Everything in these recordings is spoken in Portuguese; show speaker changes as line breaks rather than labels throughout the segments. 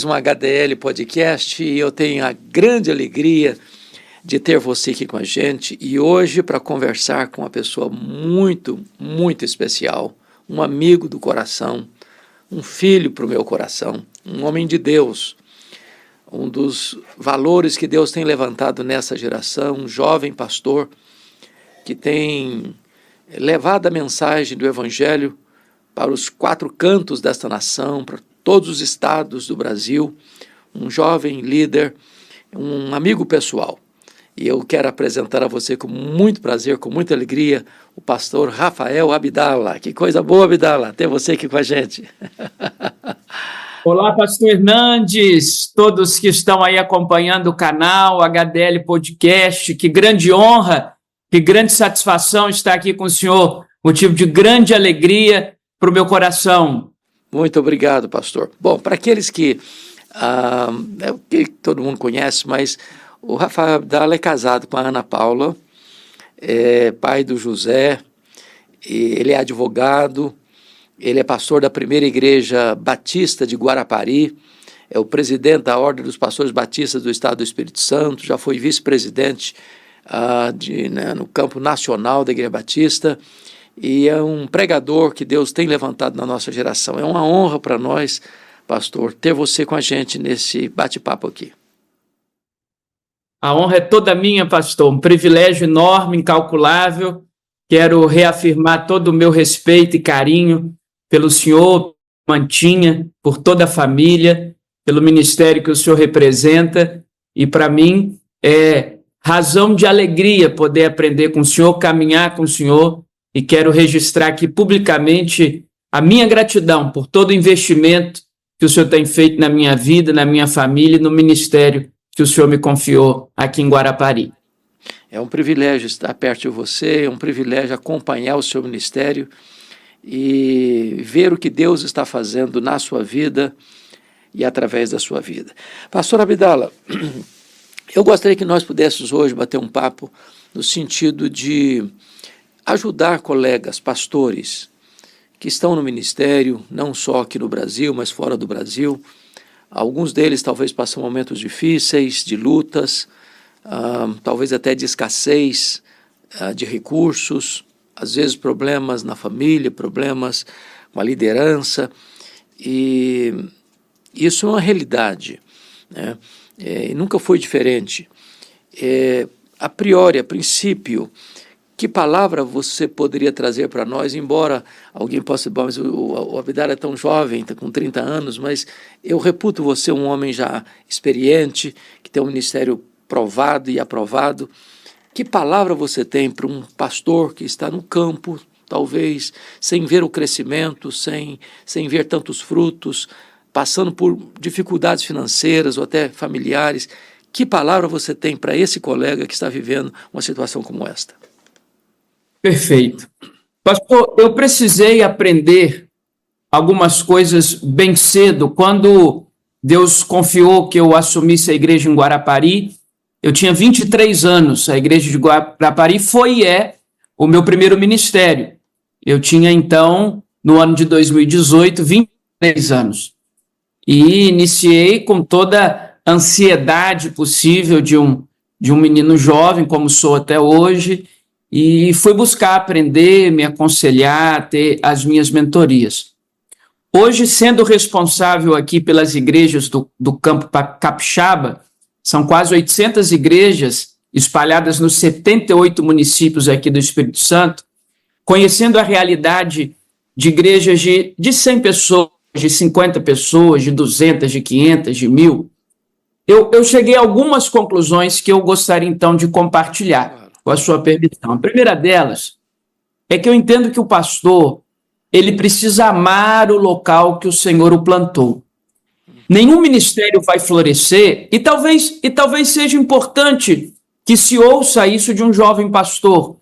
Um HDL Podcast e eu tenho a grande alegria de ter você aqui com a gente e hoje para conversar com uma pessoa muito, muito especial, um amigo do coração, um filho para o meu coração, um homem de Deus, um dos valores que Deus tem levantado nessa geração, um jovem pastor que tem levado a mensagem do Evangelho para os quatro cantos desta nação, para todos os estados do Brasil, um jovem líder, um amigo pessoal. E eu quero apresentar a você com muito prazer, com muita alegria, o pastor Rafael Abdala. Que coisa boa, Abdala, ter você aqui com a gente.
Olá, pastor Hernandes, todos que estão aí acompanhando o canal HDL Podcast, que grande honra, que grande satisfação estar aqui com o senhor, motivo de grande alegria para o meu coração.
Muito obrigado, pastor. Bom, para aqueles que é o que todo mundo conhece, mas o Rafael Abdala é casado com a Ana Paula, é pai do José, ele é advogado, ele é pastor da primeira igreja batista de Guarapari, é o presidente da Ordem dos Pastores Batistas do Estado do Espírito Santo, já foi vice-presidente no campo nacional da Igreja Batista, e é um pregador que Deus tem levantado na nossa geração. É uma honra para nós, pastor, ter você com a gente nesse bate-papo aqui.
A honra é toda minha, pastor, um privilégio enorme, incalculável. Quero reafirmar todo o meu respeito e carinho pelo senhor, Mantinha, por toda a família, pelo ministério que o senhor representa, e para mim é razão de alegria poder aprender com o senhor, caminhar com o senhor. E quero registrar aqui publicamente a minha gratidão por todo o investimento que o senhor tem feito na minha vida, na minha família e no ministério que o senhor me confiou aqui em Guarapari.
É um privilégio estar perto de você, é um privilégio acompanhar o seu ministério e ver o que Deus está fazendo na sua vida e através da sua vida. Pastor Abdala, eu gostaria que nós pudéssemos hoje bater um papo no sentido de ajudar colegas, pastores, que estão no ministério, não só aqui no Brasil, mas fora do Brasil. Alguns deles talvez passam momentos difíceis, de lutas, talvez até de escassez de recursos, às vezes problemas na família, problemas com a liderança, e isso é uma realidade, né? E nunca foi diferente. A priori, a princípio, que palavra você poderia trazer para nós, embora alguém possa dizer, mas o Abdala é tão jovem, está com 30 anos, mas eu reputo você um homem já experiente, que tem um ministério provado e aprovado. Que palavra você tem para um pastor que está no campo, talvez, sem ver o crescimento, sem ver tantos frutos, passando por dificuldades financeiras ou até familiares? Que palavra você tem para esse colega que está vivendo uma situação como esta?
Perfeito. Pastor, eu precisei aprender algumas coisas bem cedo. Quando Deus confiou que eu assumisse a igreja em Guarapari, eu tinha 23 anos. A igreja de Guarapari foi e é o meu primeiro ministério. Eu tinha, então, no ano de 2018, 23 anos. E iniciei com toda a ansiedade possível de um menino jovem, como sou até hoje, e fui buscar aprender, me aconselhar, ter as minhas mentorias. Hoje, sendo responsável aqui pelas igrejas do campo capixaba, são quase 800 igrejas espalhadas nos 78 municípios aqui do Espírito Santo, conhecendo a realidade de igrejas de 100 pessoas, de 50 pessoas, de 200, de 500, de 1.000, eu cheguei a algumas conclusões que eu gostaria, então, de compartilhar com a sua permissão. A primeira delas é que eu entendo que o pastor, ele precisa amar o local que o Senhor o plantou. Nenhum ministério vai florescer, e talvez seja importante que se ouça isso de um jovem pastor.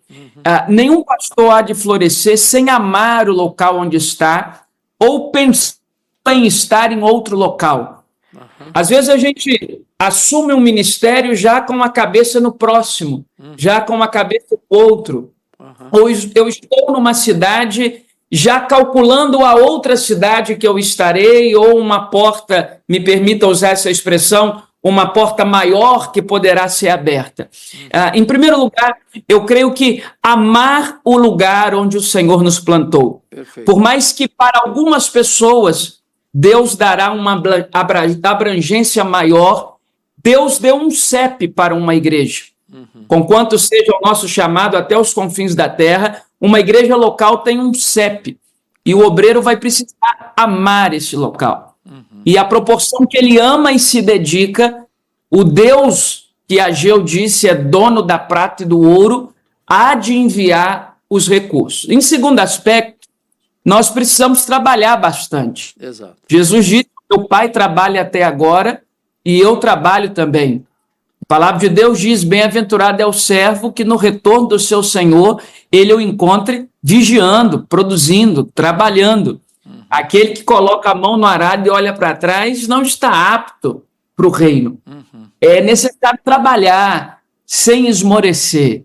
Nenhum pastor há de florescer sem amar o local onde está ou pensar em estar em outro local. Às vezes a gente assume um ministério já com a cabeça no próximo, já com a cabeça no outro. Ou eu estou numa cidade já calculando a outra cidade que eu estarei, ou uma porta, me permita usar essa expressão, uma porta maior que poderá ser aberta. Em primeiro lugar, eu creio que amar o lugar onde o Senhor nos plantou.
Perfeito.
Por mais que para algumas pessoas Deus dará uma abrangência maior, Deus deu um CEP para uma igreja. Conquanto seja o nosso chamado até os confins da terra, uma igreja local tem um CEP. E o obreiro vai precisar amar esse local. E a proporção que ele ama e se dedica, o Deus que Ageu disse é dono da prata e do ouro, há de enviar os recursos. Em segundo aspecto, nós precisamos trabalhar bastante.
Exato.
Jesus disse: meu pai trabalha até agora e eu trabalho também. A palavra de Deus diz: bem-aventurado é o servo que no retorno do seu Senhor ele o encontre vigiando, produzindo, trabalhando. Aquele que coloca a mão no arado e olha para trás não está apto para o reino. É necessário trabalhar sem esmorecer.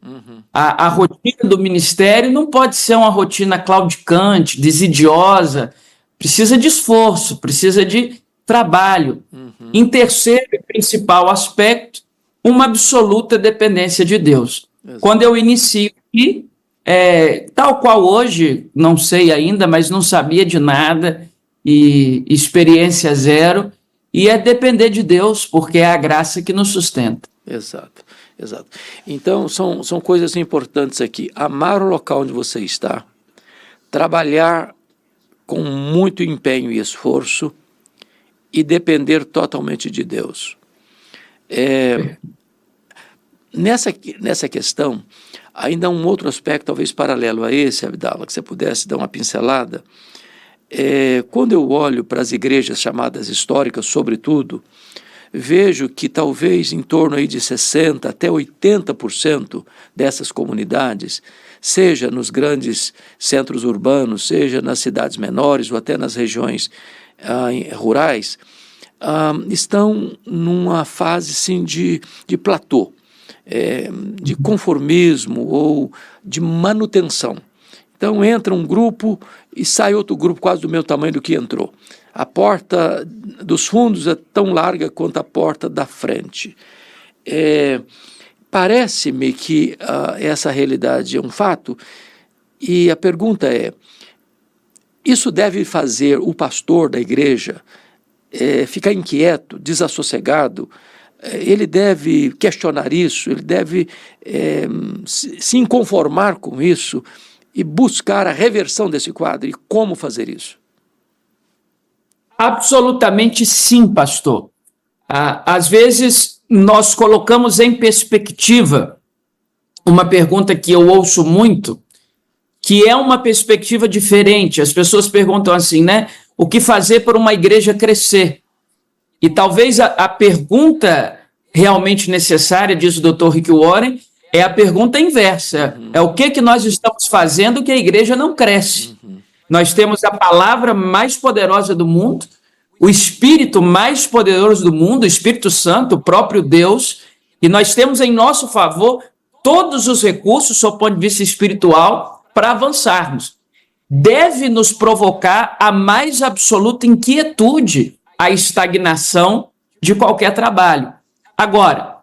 A rotina do ministério não pode ser uma rotina claudicante, desidiosa. Precisa de esforço, precisa de trabalho. Em terceiro e principal aspecto, uma absoluta dependência de Deus.
Exato.
Quando eu inicio aqui, tal qual hoje, não sei ainda, mas não sabia de nada, e experiência zero, e é depender de Deus, porque é a graça que nos sustenta.
Exato, exato. Então, são coisas importantes aqui. Amar o local onde você está, trabalhar com muito empenho e esforço e depender totalmente de Deus. Nessa questão, ainda há um outro aspecto, talvez paralelo a esse, Abdala, que você pudesse dar uma pincelada. Quando eu olho para as igrejas chamadas históricas, sobretudo, vejo que talvez em torno aí de 60% até 80% dessas comunidades, seja nos grandes centros urbanos, seja nas cidades menores ou até nas regiões rurais, estão numa fase sim, de platô, de conformismo ou de manutenção. Então entra um grupo e sai outro grupo quase do mesmo tamanho do que entrou. A porta dos fundos é tão larga quanto a porta da frente. Parece-me que essa realidade é um fato, e a pergunta é: isso deve fazer o pastor da igreja ficar inquieto, desassossegado? Ele deve questionar isso, ele deve se inconformar com isso e buscar a reversão desse quadro. E como fazer isso?
Absolutamente sim, pastor. Às vezes nós colocamos em perspectiva uma pergunta que eu ouço muito, que é uma perspectiva diferente. As pessoas perguntam assim, né? O que fazer para uma igreja crescer? E talvez a pergunta realmente necessária, diz o Dr. Rick Warren, é a pergunta inversa. É o que nós estamos fazendo que a igreja não cresce? Nós temos a palavra mais poderosa do mundo, o Espírito mais poderoso do mundo, o Espírito Santo, o próprio Deus, e nós temos em nosso favor todos os recursos, sob o ponto de vista espiritual, para avançarmos. Deve nos provocar a mais absoluta inquietude a estagnação de qualquer trabalho. Agora,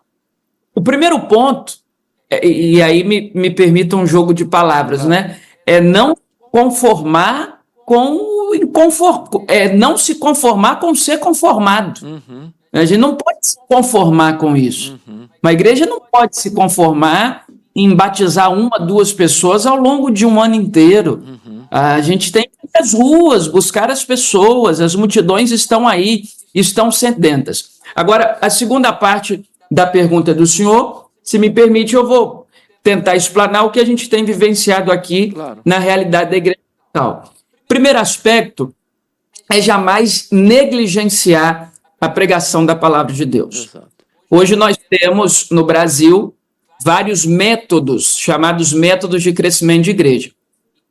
o primeiro ponto, e aí me permita um jogo de palavras, né? É não conformar não se conformar com ser conformado. A gente não pode se conformar com isso. Uma igreja não pode se conformar em batizar 1 a 2 pessoas ao longo de um ano inteiro. A gente tem que ir às ruas, buscar as pessoas, as multidões estão aí, estão sedentas. Agora, a segunda parte da pergunta do senhor, se me permite, eu vou tentar explanar o que a gente tem vivenciado aqui, claro, na realidade da igreja local. Primeiro aspecto é jamais negligenciar a pregação da palavra de Deus. Exato. Hoje nós temos no Brasil vários métodos, chamados métodos de crescimento de igreja.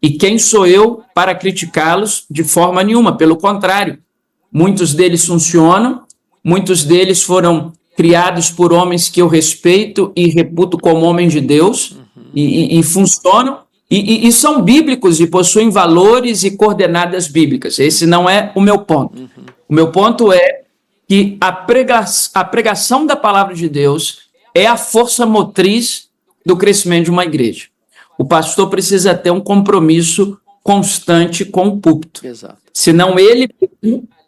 E quem sou eu para criticá-los de forma nenhuma? Pelo contrário, muitos deles funcionam, muitos deles foram criados por homens que eu respeito e reputo como homens de Deus, e funcionam, E são bíblicos e possuem valores e coordenadas bíblicas. Esse não é o meu ponto. O meu ponto é que a pregação da palavra de Deus é a força motriz do crescimento de uma igreja. O pastor precisa ter um compromisso constante com o púlpito.
Exato.
Senão ele,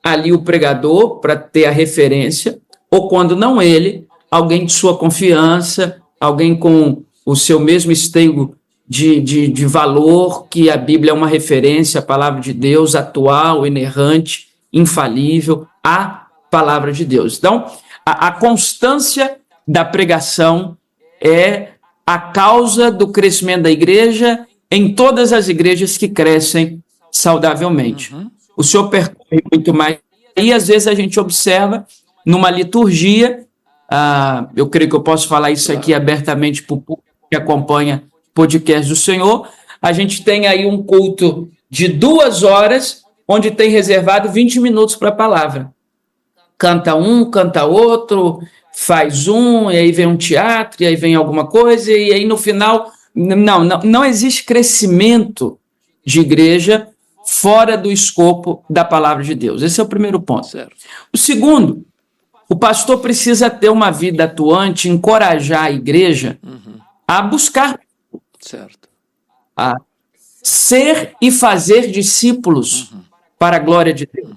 ali o pregador, para ter a referência, ou quando não ele, alguém de sua confiança, alguém com o seu mesmo esteio de valor, que a Bíblia é uma referência, a palavra de Deus, atual, inerrante, infalível, a palavra de Deus. Então, a constância da pregação é a causa do crescimento da igreja em todas as igrejas que crescem saudavelmente. O senhor percorre muito mais. E às vezes a gente observa numa liturgia, eu creio que eu posso falar isso aqui abertamente para o público que acompanha o podcast do Senhor, a gente tem aí um culto de 2 horas, onde tem reservado 20 minutos para a palavra. Canta um, canta outro, faz um, e aí vem um teatro, e aí vem alguma coisa, e aí no final, não existe crescimento de igreja fora do escopo da palavra de Deus. Esse é o primeiro ponto.
Certo.
O segundo, o pastor precisa ter uma vida atuante, encorajar a igreja a buscar,
Certo.
a ser e fazer discípulos para a glória de Deus.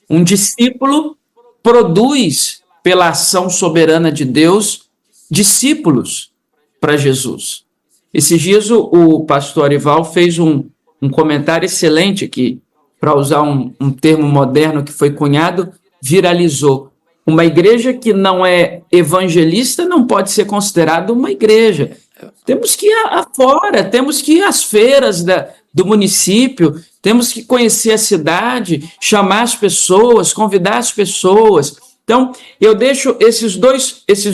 Um discípulo produz, pela ação soberana de Deus, discípulos para Jesus. Esses dias o pastor Arival fez um comentário excelente que, para usar um termo moderno que foi cunhado, viralizou. Uma igreja que não é evangelista não pode ser considerada uma igreja. Temos que ir afora, temos que ir às feiras do município, temos que conhecer a cidade, chamar as pessoas, convidar as pessoas. Então, eu deixo esses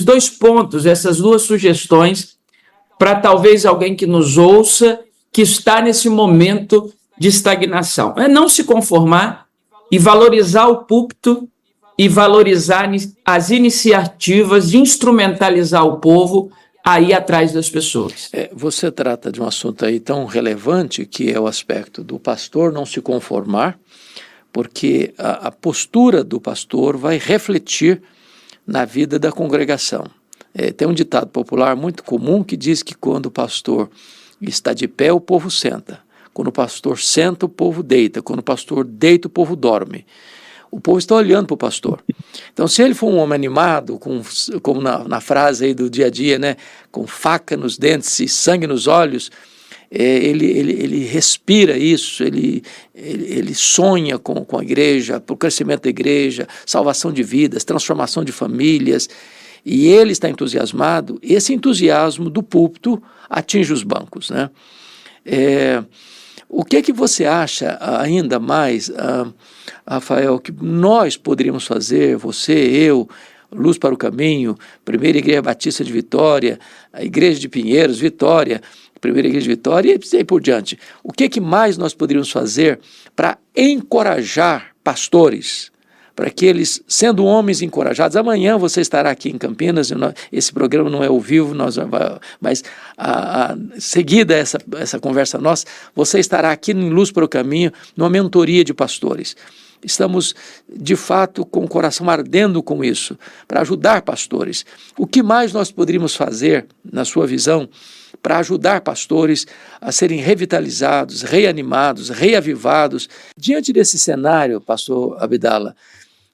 dois pontos, essas 2 sugestões, para talvez alguém que nos ouça, que está nesse momento de estagnação. É não se conformar e valorizar o púlpito e valorizar as iniciativas de instrumentalizar o povo a ir atrás das pessoas.
Você trata de um assunto aí tão relevante, que é o aspecto do pastor não se conformar, porque a postura do pastor vai refletir na vida da congregação. Tem um ditado popular muito comum que diz que quando o pastor está de pé, o povo senta. Quando o pastor senta, o povo deita. Quando o pastor deita, o povo dorme. O povo está olhando para o pastor. Então, se ele for um homem animado, como na frase aí do dia a dia, né, com faca nos dentes e sangue nos olhos, ele respira isso, ele sonha com a igreja, para o crescimento da igreja, salvação de vidas, transformação de famílias, e ele está entusiasmado. Esse entusiasmo do púlpito atinge os bancos, né? O que você acha ainda mais, Rafael, que nós poderíamos fazer, você, eu, Luz para o Caminho, Primeira Igreja Batista de Vitória, a Igreja de Pinheiros, Vitória, Primeira Igreja de Vitória e aí por diante. O que mais nós poderíamos fazer para encorajar pastores, para que eles, sendo homens encorajados, amanhã você estará aqui em Campinas, esse programa não é ao vivo, mas seguida essa conversa nossa, você estará aqui em Luz para o Caminho, numa mentoria de pastores. Estamos, de fato, com o coração ardendo com isso, para ajudar pastores. O que mais nós poderíamos fazer, na sua visão, para ajudar pastores a serem revitalizados, reanimados, reavivados? Diante desse cenário, pastor Abdala,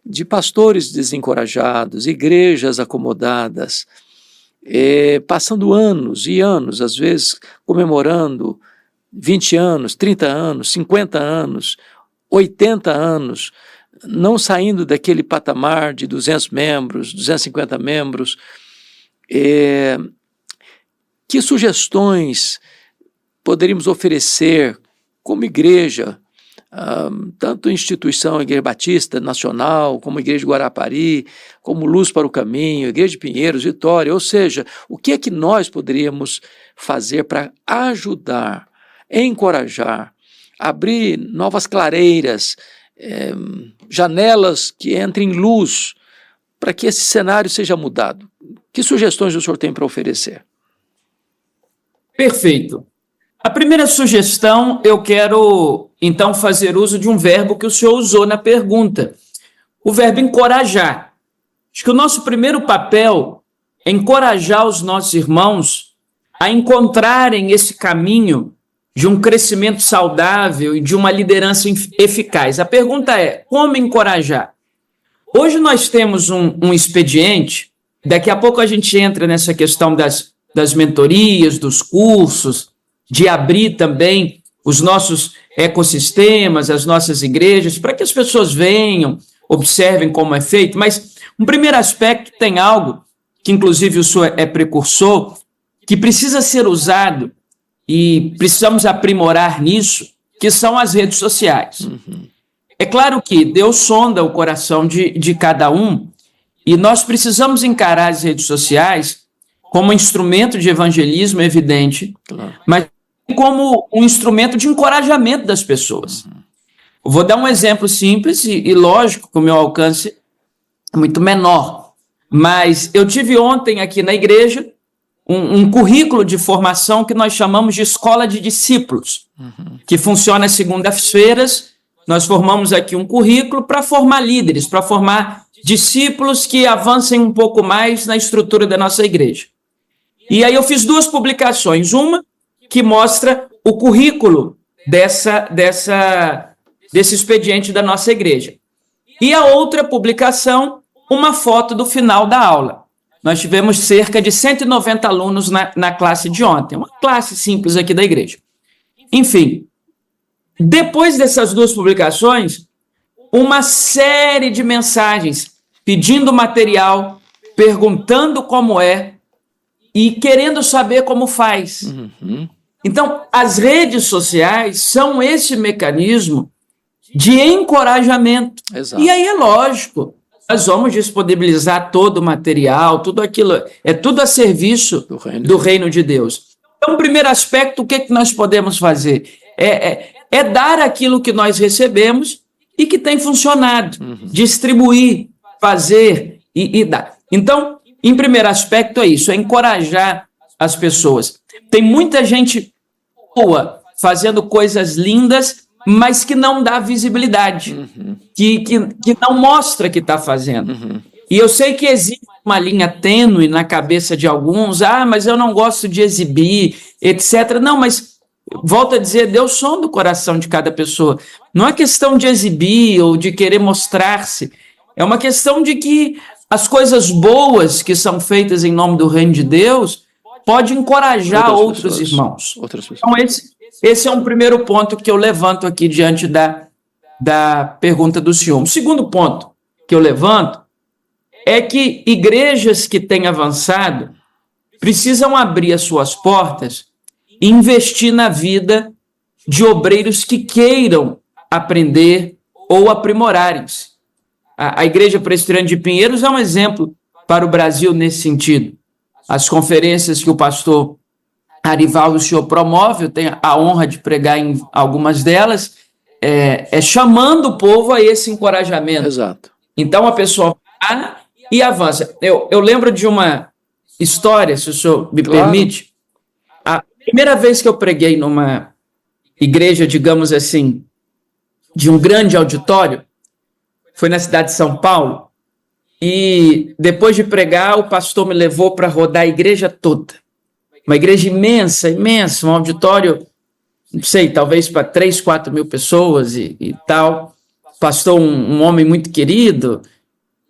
de pastores desencorajados, igrejas acomodadas, passando anos e anos, às vezes comemorando 20 anos, 30 anos, 50 anos, 80 anos, não saindo daquele patamar de 200 membros, 250 membros. Que sugestões poderíamos oferecer como igreja, tanto instituição, Igreja Batista Nacional, como Igreja de Guarapari, como Luz para o Caminho, Igreja de Pinheiros, Vitória, ou seja, o que é que nós poderíamos fazer para ajudar, encorajar, abrir novas clareiras, janelas que entrem luz, para que esse cenário seja mudado? Que sugestões o senhor tem para oferecer?
Perfeito. A primeira sugestão, eu quero, então, fazer uso de um verbo que o senhor usou na pergunta, o verbo encorajar. Acho que o nosso primeiro papel é encorajar os nossos irmãos a encontrarem esse caminho de um crescimento saudável e de uma liderança eficaz. A pergunta é, como encorajar? Hoje nós temos um expediente, daqui a pouco a gente entra nessa questão das mentorias, dos cursos, de abrir também os nossos ecossistemas, as nossas igrejas, para que as pessoas venham, observem como é feito. Mas um primeiro aspecto tem algo que, inclusive, o senhor é precursor, que precisa ser usado e precisamos aprimorar nisso, que são as redes sociais. Uhum. É claro que Deus sonda o coração de cada um e nós precisamos encarar as redes sociais como um instrumento de evangelismo evidente, claro, mas como um instrumento de encorajamento das pessoas. Uhum. Vou dar um exemplo simples e lógico que o meu alcance é muito menor, mas eu tive ontem aqui na igreja um currículo de formação que nós chamamos de Escola de Discípulos, uhum, que funciona às segundas-feiras. Nós formamos aqui um currículo para formar líderes, para formar discípulos que avancem um pouco mais na estrutura da nossa igreja. E aí eu fiz 2 publicações, uma que mostra o currículo desse expediente da nossa igreja. E a outra publicação, uma foto do final da aula. Nós tivemos cerca de 190 alunos na classe de ontem, uma classe simples aqui da igreja. Enfim, depois dessas 2 publicações, uma série de mensagens pedindo material, perguntando como é e querendo saber como faz. Uhum. Então, as redes sociais são esse mecanismo de encorajamento. Exato. E aí é lógico, nós vamos disponibilizar todo o material, tudo aquilo, é tudo a serviço do reino de Deus. Então, o primeiro aspecto, o que nós podemos fazer? É dar aquilo que nós recebemos e que tem funcionado, uhum, distribuir, fazer e dar. Então, em primeiro aspecto é isso, é encorajar as pessoas. Tem muita gente boa fazendo coisas lindas, mas que não dá visibilidade, uhum, que não mostra que está fazendo. Uhum. E eu sei que existe uma linha tênue na cabeça de alguns, mas eu não gosto de exibir, etc. Não, mas, volto a dizer, Deus sonda o coração de cada pessoa. Não é questão de exibir ou de querer mostrar-se, é uma questão de que as coisas boas que são feitas em nome do reino de Deus pode encorajar outros irmãos. Outras pessoas. Então, esse é um primeiro ponto que eu levanto aqui diante da pergunta do senhor. O segundo ponto que eu levanto é que igrejas que têm avançado precisam abrir as suas portas e investir na vida de obreiros que queiram aprender ou aprimorarem-se. A Igreja Presbiteriana de Pinheiros é um exemplo para o Brasil nesse sentido. As conferências que o pastor Arivaldo, o senhor promove, eu tenho a honra de pregar em algumas delas, chamando o povo a esse encorajamento. Exato. Então a pessoa vai e avança. Eu lembro de uma história, se o senhor me permite. A primeira vez que eu preguei numa igreja, digamos assim, de um grande auditório, foi na cidade de São Paulo, e depois de pregar, o pastor me levou para rodar a igreja toda. Uma igreja imensa, imensa, um auditório, não sei, talvez para 3, 4 mil pessoas e tal. Pastor, um homem muito querido,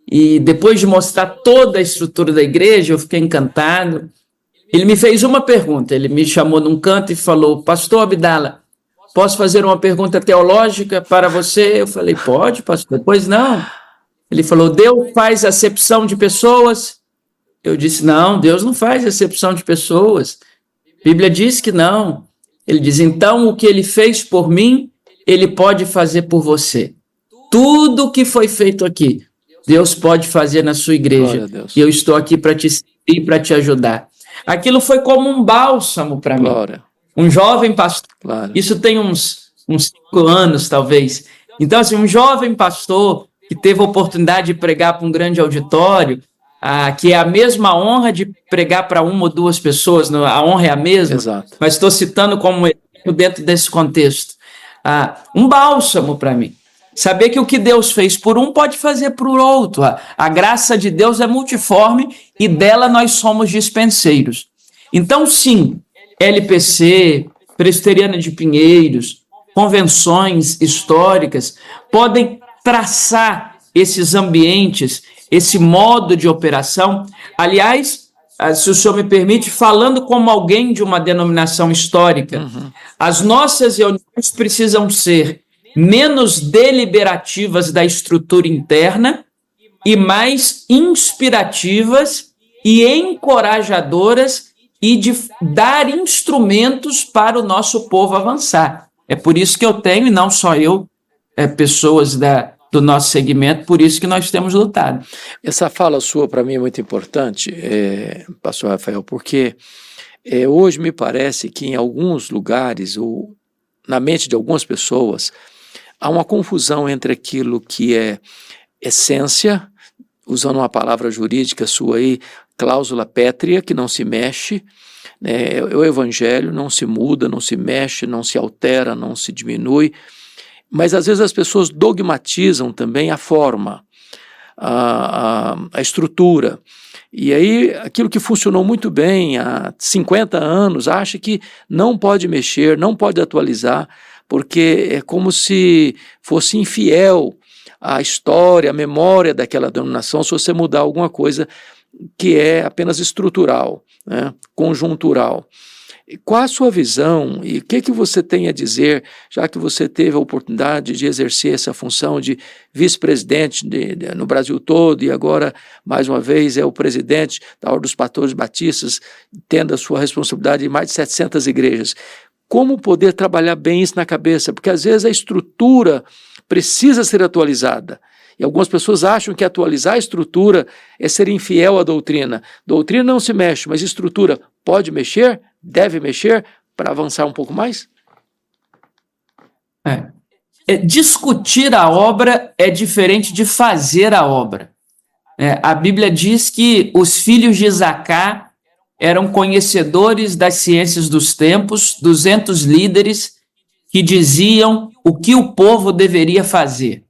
e depois de mostrar toda a estrutura da igreja, eu fiquei encantado. Ele me fez uma pergunta, ele me chamou num canto e falou: pastor Abdala, posso fazer uma pergunta teológica para você? Eu falei: pode, pastor. Pois não. Ele falou: Deus faz acepção de pessoas? Eu disse: não, Deus não faz acepção de pessoas. A Bíblia diz que não. Ele diz: então o que ele fez por mim, ele pode fazer por você. Tudo que foi feito aqui, Deus pode fazer na sua igreja. E eu estou aqui para te servir, para te ajudar. Aquilo foi como um bálsamo para mim. Um jovem pastor, isso tem uns 5 anos, talvez. Então, assim, um jovem pastor que teve a oportunidade de pregar para um grande auditório, que é a mesma honra de pregar para 1 ou 2 pessoas, a honra é a mesma. Exato. Mas estou citando como dentro desse contexto? Um bálsamo para mim. Saber que o que Deus fez por um pode fazer por outro. A graça de Deus é multiforme e dela nós somos dispenseiros. Então, sim, LPC, Presbiteriana de Pinheiros, convenções históricas podem traçar esses ambientes, esse modo de operação. Aliás, se o senhor me permite, falando como alguém de uma denominação histórica, as nossas reuniões precisam ser menos deliberativas da estrutura interna e mais inspirativas e encorajadoras e de dar instrumentos para o nosso povo avançar. É por isso que eu tenho, e não só eu, pessoas do nosso segmento, por isso que nós temos lutado.
Essa fala sua, para mim, é muito importante, pastor Rafael, porque hoje me parece que em alguns lugares, ou na mente de algumas pessoas, há uma confusão entre aquilo que é essência, usando uma palavra jurídica sua aí, cláusula pétrea, que não se mexe, né? O evangelho não se muda, não se mexe, não se altera, não se diminui, mas às vezes as pessoas dogmatizam também a forma, a estrutura, e aí aquilo que funcionou muito bem há 50 anos, acha que não pode mexer, não pode atualizar, porque é como se fosse infiel à história, à memória daquela denominação, se você mudar alguma coisa que é apenas estrutural, né, conjuntural. E qual a sua visão e o que você tem a dizer, já que você teve a oportunidade de exercer essa função de vice-presidente no Brasil todo e agora, mais uma vez, é o presidente da Ordem dos Pastores Batistas, tendo a sua responsabilidade em mais de 700 igrejas. Como poder trabalhar bem isso na cabeça? Porque às vezes a estrutura precisa ser atualizada. E algumas pessoas acham que atualizar a estrutura é ser infiel à doutrina. Doutrina não se mexe, mas estrutura pode mexer, deve mexer, para avançar um pouco mais?
Discutir a obra é diferente de fazer a obra. A Bíblia diz que os filhos de Isacar eram conhecedores das ciências dos tempos, 200 líderes que diziam o que o povo deveria fazer.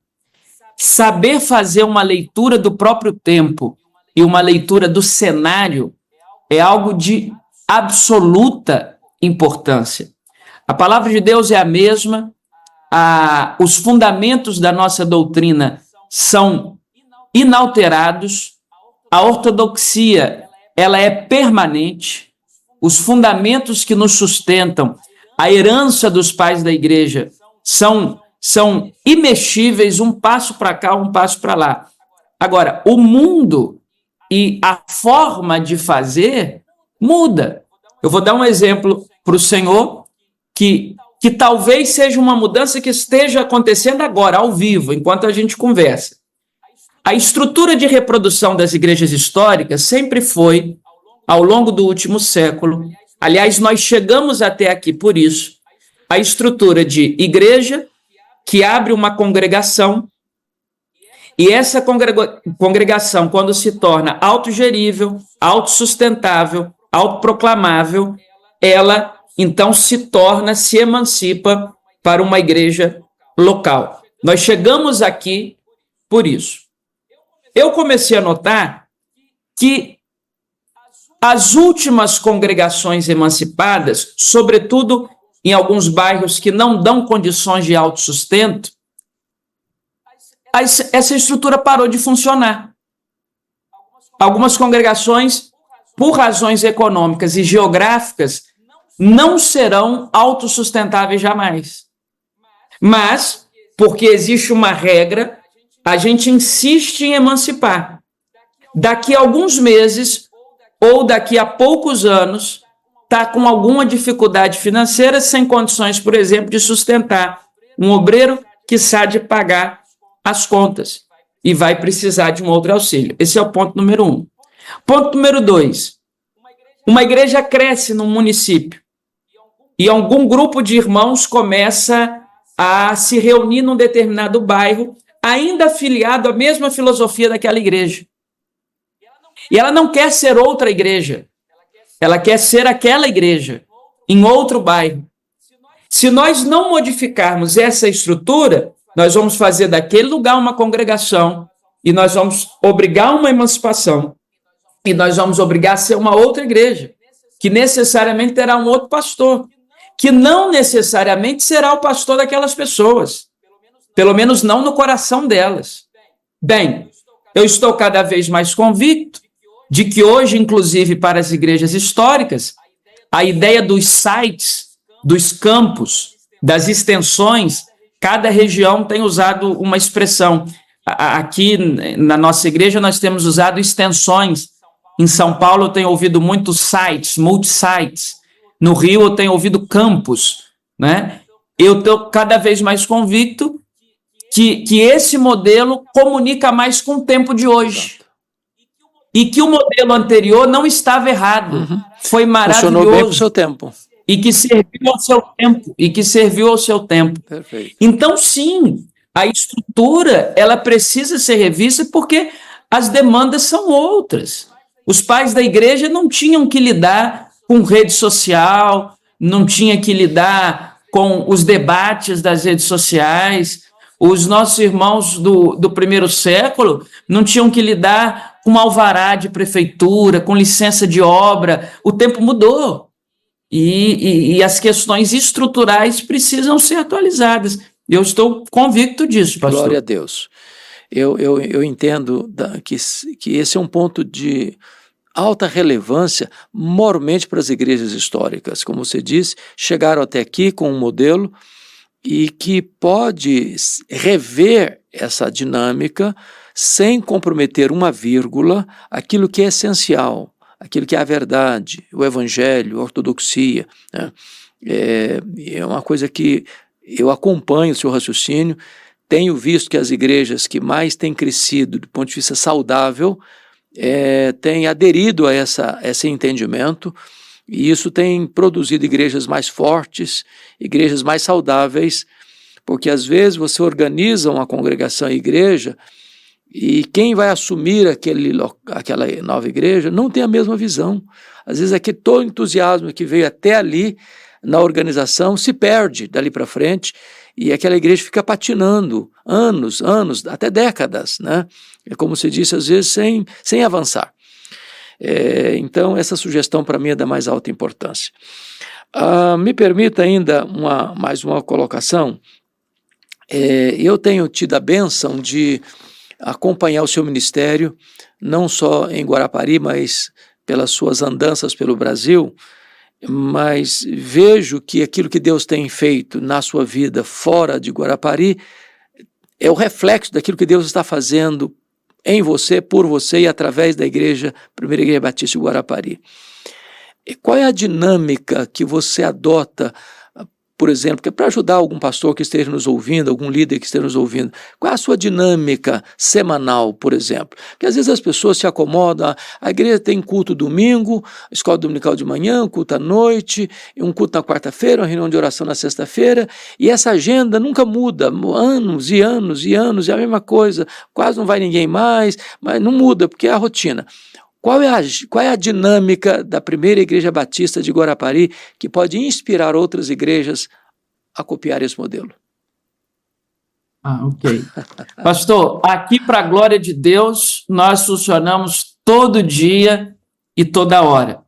Saber fazer uma leitura do próprio tempo e uma leitura do cenário é algo de absoluta importância. A palavra de Deus é a mesma, os fundamentos da nossa doutrina são inalterados, a ortodoxia ela é permanente, os fundamentos que nos sustentam, a herança dos pais da igreja são imexíveis, um passo para cá, um passo para lá. Agora, o mundo e a forma de fazer muda. Eu vou dar um exemplo para o senhor que talvez seja uma mudança que esteja acontecendo agora, ao vivo, enquanto a gente conversa. A estrutura de reprodução das igrejas históricas sempre foi, ao longo do último século, aliás, nós chegamos até aqui por isso, a estrutura de igreja que abre uma congregação, e essa congregação, quando se torna autogerível, autossustentável, autoproclamável, ela então se emancipa para uma igreja local. Nós chegamos aqui por isso. Eu comecei a notar que as últimas congregações emancipadas, sobretudo em alguns bairros que não dão condições de autossustento, essa estrutura parou de funcionar. Algumas congregações, por razões econômicas e geográficas, não serão autossustentáveis jamais. Mas, porque existe uma regra, a gente insiste em emancipar. Daqui a alguns meses, ou daqui a poucos anos, está com alguma dificuldade financeira, sem condições, por exemplo, de sustentar um obreiro que sabe pagar as contas e vai precisar de um outro auxílio. Esse é o ponto número 1. Ponto número 2. Uma igreja cresce num município e algum grupo de irmãos começa a se reunir num determinado bairro, ainda afiliado à mesma filosofia daquela igreja. E ela não quer ser outra igreja. Ela quer ser aquela igreja, em outro bairro. Se nós não modificarmos essa estrutura, nós vamos fazer daquele lugar uma congregação e nós vamos obrigar uma emancipação e nós vamos obrigar a ser uma outra igreja, que necessariamente terá um outro pastor, que não necessariamente será o pastor daquelas pessoas, pelo menos não no coração delas. Bem, eu estou cada vez mais convicto de que hoje, inclusive para as igrejas históricas, a ideia dos sites, dos campos, das extensões, cada região tem usado uma expressão. Aqui na nossa igreja nós temos usado extensões. Em São Paulo eu tenho ouvido muitos sites, multi-sites. No Rio eu tenho ouvido campos, né? Eu estou cada vez mais convicto que esse modelo comunica mais com o tempo de hoje. E que o modelo anterior não estava errado. Foi maravilhoso.
Funcionou bem para o seu tempo.
E que serviu ao seu tempo.
Perfeito.
Então, sim, a estrutura ela precisa ser revista porque as demandas são outras. Os pais da igreja não tinham que lidar com rede social, não tinham que lidar com os debates das redes sociais. Os nossos irmãos do primeiro século não tinham que lidar com alvará de prefeitura, com licença de obra. O tempo mudou. E as questões estruturais precisam ser atualizadas. Eu estou convicto disso, pastor.
Glória a Deus. Eu entendo que esse é um ponto de alta relevância, mormente para as igrejas históricas. Como você disse, chegaram até aqui com um modelo e que pode rever essa dinâmica sem comprometer uma vírgula aquilo que é essencial, aquilo que é a verdade, o evangelho, a ortodoxia, né? É uma coisa que eu acompanho o seu raciocínio, tenho visto que as igrejas que mais têm crescido do ponto de vista saudável têm aderido a esse entendimento, e isso tem produzido igrejas mais fortes, igrejas mais saudáveis, porque às vezes você organiza uma congregação e igreja e quem vai assumir aquela nova igreja não tem a mesma visão. Às vezes todo o entusiasmo que veio até ali na organização se perde dali para frente e aquela igreja fica patinando anos, até décadas, né? É como você disse, às vezes sem avançar. Então essa sugestão para mim é da mais alta importância. Me permita ainda mais uma colocação. Eu tenho tido a bênção de acompanhar o seu ministério, não só em Guarapari, mas pelas suas andanças pelo Brasil, mas vejo que aquilo que Deus tem feito na sua vida fora de Guarapari é o reflexo daquilo que Deus está fazendo em você, por você e através da Primeira Igreja Batista de Guarapari. E qual é a dinâmica que você adota, por exemplo, que é para ajudar algum pastor que esteja nos ouvindo, algum líder que esteja nos ouvindo? Qual é a sua dinâmica semanal, por exemplo? Porque às vezes as pessoas se acomodam, a igreja tem culto domingo, escola dominical de manhã, culto à noite, um culto na quarta-feira, uma reunião de oração na sexta-feira, e essa agenda nunca muda, anos e anos e anos, é a mesma coisa, quase não vai ninguém mais, mas não muda, porque é a rotina. Qual é a dinâmica da Primeira Igreja Batista de Guarapari que pode inspirar outras igrejas a copiar esse modelo?
Ok. Pastor, aqui para a glória de Deus, nós funcionamos todo dia e toda hora.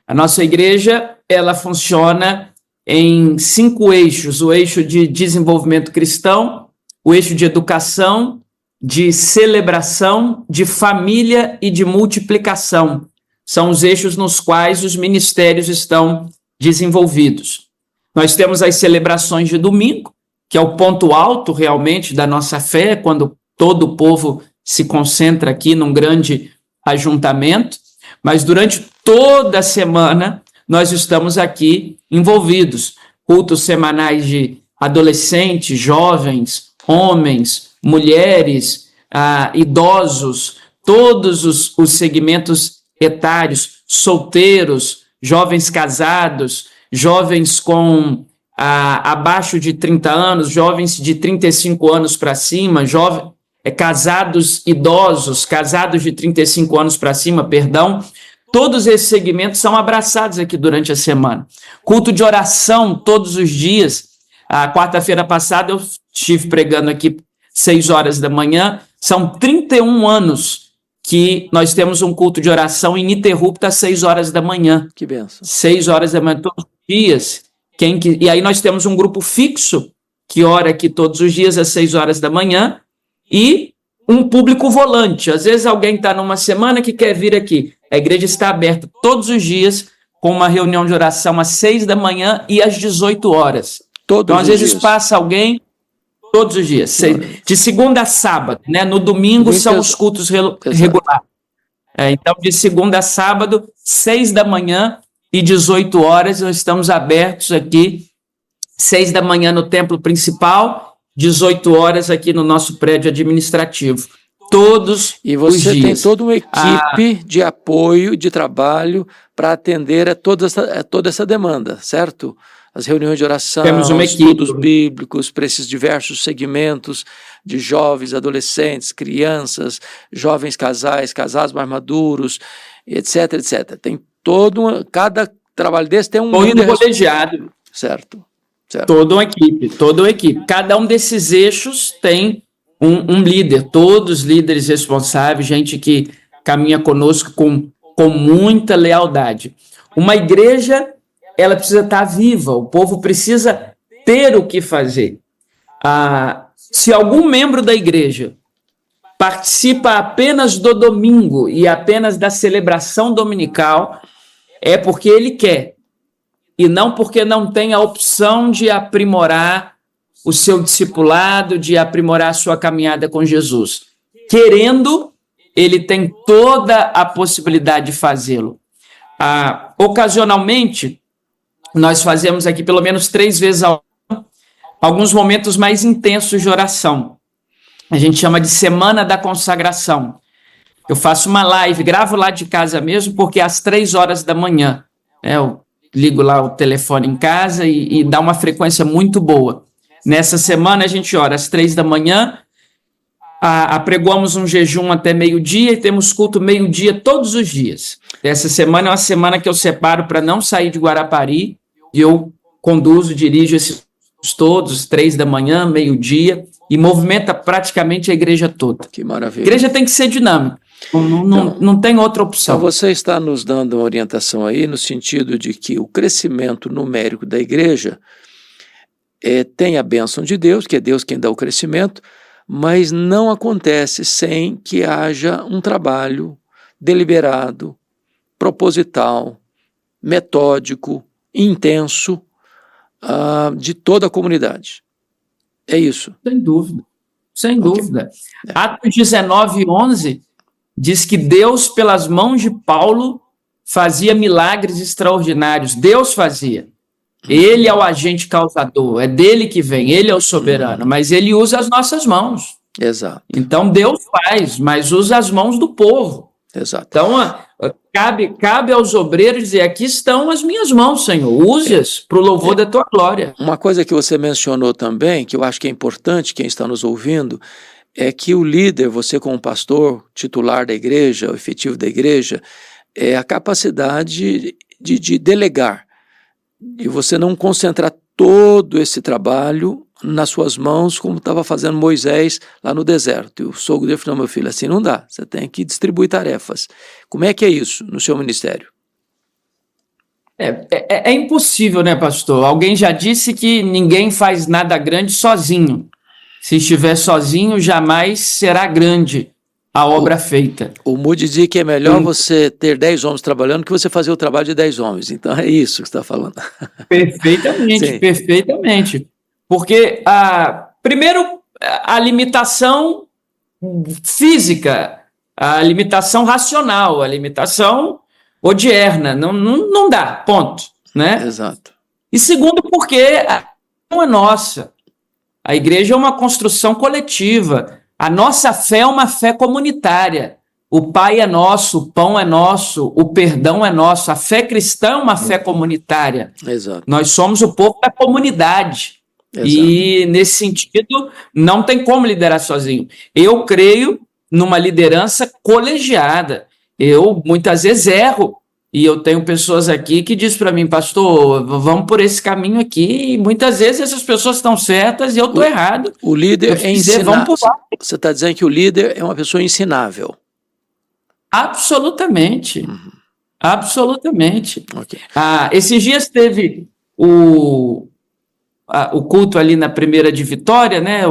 A nossa igreja, ela funciona em 5 eixos: o eixo de desenvolvimento cristão, o eixo de educação, de celebração, de família e de multiplicação. São os eixos nos quais os ministérios estão desenvolvidos. Nós temos as celebrações de domingo, que é o ponto alto realmente da nossa fé, quando todo o povo se concentra aqui num grande ajuntamento, mas durante toda a semana nós estamos aqui envolvidos. Cultos semanais de adolescentes, jovens, homens, mulheres, idosos, todos os segmentos etários, solteiros, jovens casados, jovens com abaixo de 30 anos, jovens de 35 anos para cima, casados idosos, casados de 35 anos para cima, perdão. Todos esses segmentos são abraçados aqui durante a semana. Culto de oração todos os dias, A quarta-feira passada eu estive pregando aqui 6 horas da manhã. São 31 anos que nós temos um culto de oração ininterrupto às 6 horas da manhã.
Que benção.
6 horas da manhã, todos os dias. E aí nós temos um grupo fixo que ora aqui todos os dias às 6 horas da manhã e um público volante. Às vezes alguém está numa semana que quer vir aqui. A igreja está aberta todos os dias com uma reunião de oração às 6 da manhã e às 18 horas. Então, às vezes passa alguém todos os dias, de segunda a sábado, né? No domingo são os cultos regulares. Então, de segunda a sábado, 6 da manhã e 18 horas, nós estamos abertos aqui, 6 da manhã no templo principal, 18 horas aqui no nosso prédio administrativo. Todos os dias.
E você tem toda uma equipe de apoio, de trabalho, para atender a toda essa demanda, certo? As reuniões de oração, estudos bíblicos para esses diversos segmentos de jovens, adolescentes, crianças, jovens casais, casados mais maduros, etc, etc. Tem cada trabalho desse tem um
líder colegiado.
Certo.
Toda uma equipe. Cada um desses eixos tem um líder, todos líderes responsáveis, gente que caminha conosco com muita lealdade. Uma igreja, ela precisa estar viva, o povo precisa ter o que fazer. Se algum membro da igreja participa apenas do domingo e apenas da celebração dominical, é porque ele quer, e não porque não tem a opção de aprimorar o seu discipulado, de aprimorar a sua caminhada com Jesus. Querendo, ele tem toda a possibilidade de fazê-lo. Ocasionalmente, nós fazemos aqui pelo menos 3 vezes ao ano alguns momentos mais intensos de oração. A gente chama de Semana da Consagração. Eu faço uma live, gravo lá de casa mesmo, porque às 3 horas da manhã, eu ligo lá o telefone em casa e dá uma frequência muito boa. Nessa semana a gente ora às 3 da manhã, apregoamos um jejum até meio-dia e temos culto meio-dia todos os dias. Essa semana é uma semana que eu separo para não sair de Guarapari, e eu dirijo esses todos, 3 da manhã, meio-dia, e movimenta praticamente a igreja toda.
Que maravilha.
A igreja tem que ser dinâmica, não tem outra opção.
Então você está nos dando uma orientação aí no sentido de que o crescimento numérico da igreja tem a bênção de Deus, que é Deus quem dá o crescimento, mas não acontece sem que haja um trabalho deliberado, proposital, metódico, intenso, de toda a comunidade. É isso.
Sem dúvida. Atos 19:11 diz que Deus, pelas mãos de Paulo, fazia milagres extraordinários. Deus fazia. Ele é o agente causador, é dele que vem, ele é o soberano, mas ele usa as nossas mãos.
Exato.
Então Deus faz, mas usa as mãos do povo.
Exato.
Então cabe aos obreiros dizer: aqui estão as minhas mãos, Senhor, use-as para o louvor da tua glória.
Uma coisa que você mencionou também, que eu acho que é importante quem está nos ouvindo, é que o líder, você como pastor titular da igreja, o efetivo da igreja, é a capacidade de delegar, e você não concentrar todo esse trabalho nas suas mãos, como estava fazendo Moisés lá no deserto. E o sogro dele falou: meu filho, assim não dá, você tem que distribuir tarefas. Como é que é isso no seu ministério?
É impossível, né, pastor? Alguém já disse que ninguém faz nada grande sozinho. Se estiver sozinho, jamais será grande a obra feita.
O Moody diz que é melhor você ter 10 homens trabalhando que você fazer o trabalho de 10 homens. Então é isso que você está falando.
Perfeitamente. Porque, primeiro, a limitação física, a limitação racional, a limitação odierna, não dá, ponto. Né?
Exato.
E segundo, porque a não é nossa. A igreja é uma construção coletiva. A nossa fé é uma fé comunitária. O Pai é nosso, o pão é nosso, o perdão é nosso. A fé cristã é uma fé comunitária.
Exato.
Nós somos o povo da comunidade. Exato. E, nesse sentido, não tem como liderar sozinho. Eu creio numa liderança colegiada. Eu, muitas vezes, erro E eu tenho pessoas aqui que dizem para mim, pastor, vamos por esse caminho aqui, e muitas vezes essas pessoas estão certas e eu estou errado.
O líder é
ensinável.
Você está dizendo que o líder é uma pessoa ensinável.
Absolutamente. Absolutamente.
Okay.
Esses dias teve o culto ali na Primeira de Vitória, né?